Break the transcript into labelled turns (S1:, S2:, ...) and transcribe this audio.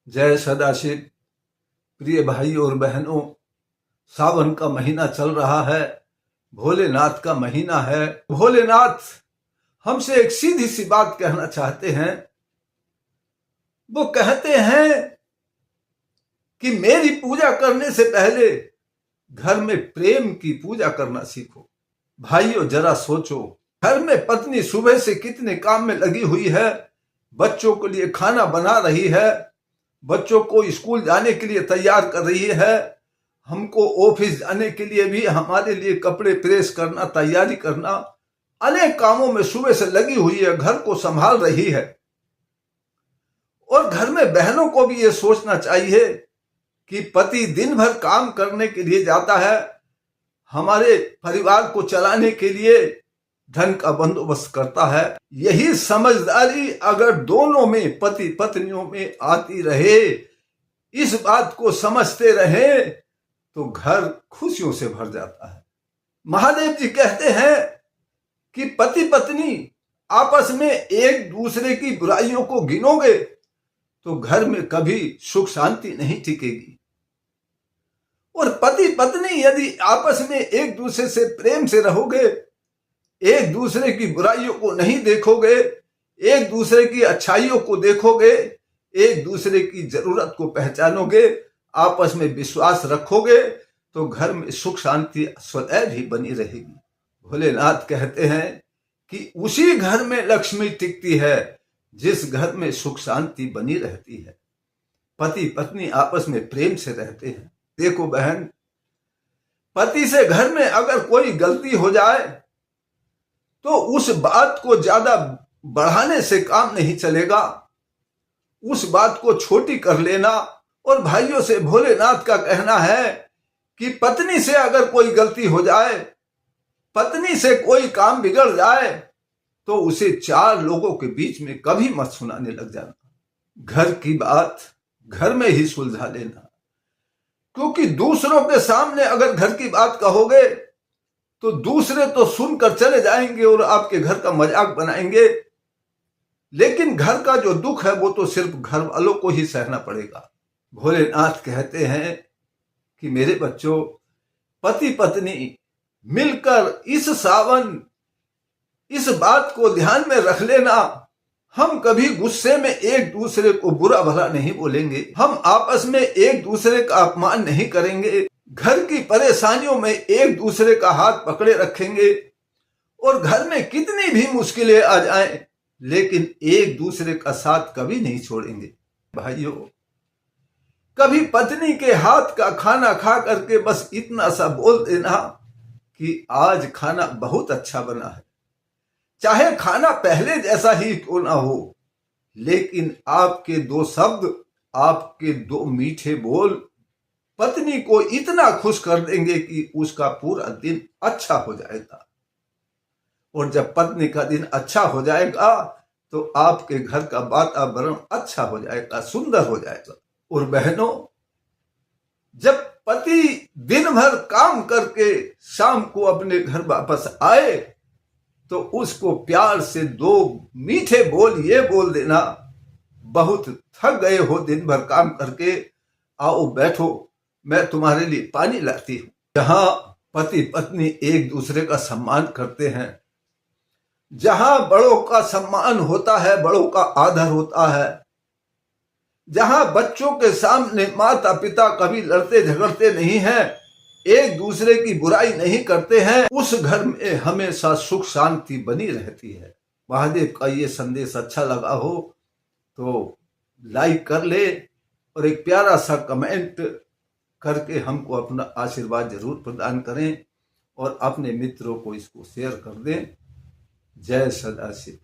S1: जय सदाशिव। प्रिय भाई और बहनों, सावन का महीना चल रहा है, भोलेनाथ का महीना है। भोलेनाथ हमसे एक सीधी सी बात कहना चाहते हैं। वो कहते हैं कि मेरी पूजा करने से पहले घर में प्रेम की पूजा करना सीखो। भाइयों, जरा सोचो, घर में पत्नी सुबह से कितने काम में लगी हुई है, बच्चों के लिए खाना बना रही है, बच्चों को स्कूल जाने के लिए तैयार कर रही है, हमको ऑफिस जाने के लिए भी हमारे लिए कपड़े प्रेस करना, तैयारी करना, अनेक कामों में सुबह से लगी हुई है, घर को संभाल रही है। और घर में बहनों को भी ये सोचना चाहिए कि पति दिन भर काम करने के लिए जाता है, हमारे परिवार को चलाने के लिए धन का बंदोबस्त करता है। यही समझदारी अगर दोनों में, पति पत्नियों में आती रहे, इस बात को समझते रहे, तो घर खुशियों से भर जाता है। महादेव जी कहते हैं कि पति पत्नी आपस में एक दूसरे की बुराइयों को गिनोगे तो घर में कभी सुख शांति नहीं टिकेगी। और पति पत्नी यदि आपस में एक दूसरे से प्रेम से रहोगे, एक दूसरे की बुराइयों को नहीं देखोगे, एक दूसरे की अच्छाइयों को देखोगे, एक दूसरे की जरूरत को पहचानोगे, आपस में विश्वास रखोगे, तो घर में सुख शांति सदैव ही बनी रहेगी। भोलेनाथ कहते हैं कि उसी घर में लक्ष्मी टिकती है जिस घर में सुख शांति बनी रहती है, पति पत्नी आपस में प्रेम से रहते हैं। देखो बहन, पति से घर में अगर कोई गलती हो जाए तो उस बात को ज्यादा बढ़ाने से काम नहीं चलेगा, उस बात को छोटी कर लेना। और भाइयों से भोलेनाथ का कहना है कि पत्नी से अगर कोई गलती हो जाए, पत्नी से कोई काम बिगड़ जाए, तो उसे चार लोगों के बीच में कभी मत सुनाने लग जाना। घर की बात घर में ही सुलझा लेना, क्योंकि दूसरों के सामने अगर घर की बात कहोगे तो दूसरे तो सुनकर चले जाएंगे और आपके घर का मजाक बनाएंगे, लेकिन घर का जो दुख है वो तो सिर्फ घर वालों को ही सहना पड़ेगा। भोलेनाथ कहते हैं कि मेरे बच्चों, पति पत्नी मिलकर इस सावन इस बात को ध्यान में रख लेना, हम कभी गुस्से में एक दूसरे को बुरा भला नहीं बोलेंगे, हम आपस में एक दूसरे का अपमान नहीं करेंगे, घर की परेशानियों में एक दूसरे का हाथ पकड़े रखेंगे, और घर में कितनी भी मुश्किलें आ जाएं, लेकिन एक दूसरे का साथ कभी नहीं छोड़ेंगे। भाइयों, कभी पत्नी के हाथ का खाना खा करके बस इतना सा बोल देना कि आज खाना बहुत अच्छा बना है, चाहे खाना पहले जैसा ही क्यों ना हो, लेकिन आपके दो शब्द, आपके दो मीठे बोल पत्नी को इतना खुश कर देंगे कि उसका पूरा दिन अच्छा हो जाएगा। और जब पत्नी का दिन अच्छा हो जाएगा तो आपके घर का वातावरण अच्छा हो जाएगा, सुंदर हो जाएगा। और बहनों, जब पति दिन भर काम करके शाम को अपने घर वापस आए तो उसको प्यार से दो मीठे बोल ये बोल देना, बहुत थक गए हो दिन भर काम करके, आओ बैठो, मैं तुम्हारे लिए पानी लाती हूं। जहां पति पत्नी एक दूसरे का सम्मान करते हैं, जहां बड़ों का सम्मान होता है, बड़ों का आदर होता है, जहां बच्चों के सामने माता पिता कभी लड़ते झगड़ते नहीं हैं, एक दूसरे की बुराई नहीं करते हैं, उस घर में हमेशा सुख शांति बनी रहती है। महादेव का ये संदेश अच्छा लगा हो तो लाइक कर ले और एक प्यारा सा कमेंट करके हमको अपना आशीर्वाद जरूर प्रदान करें और अपने मित्रों को इसको शेयर कर दें। जय सदाशिव।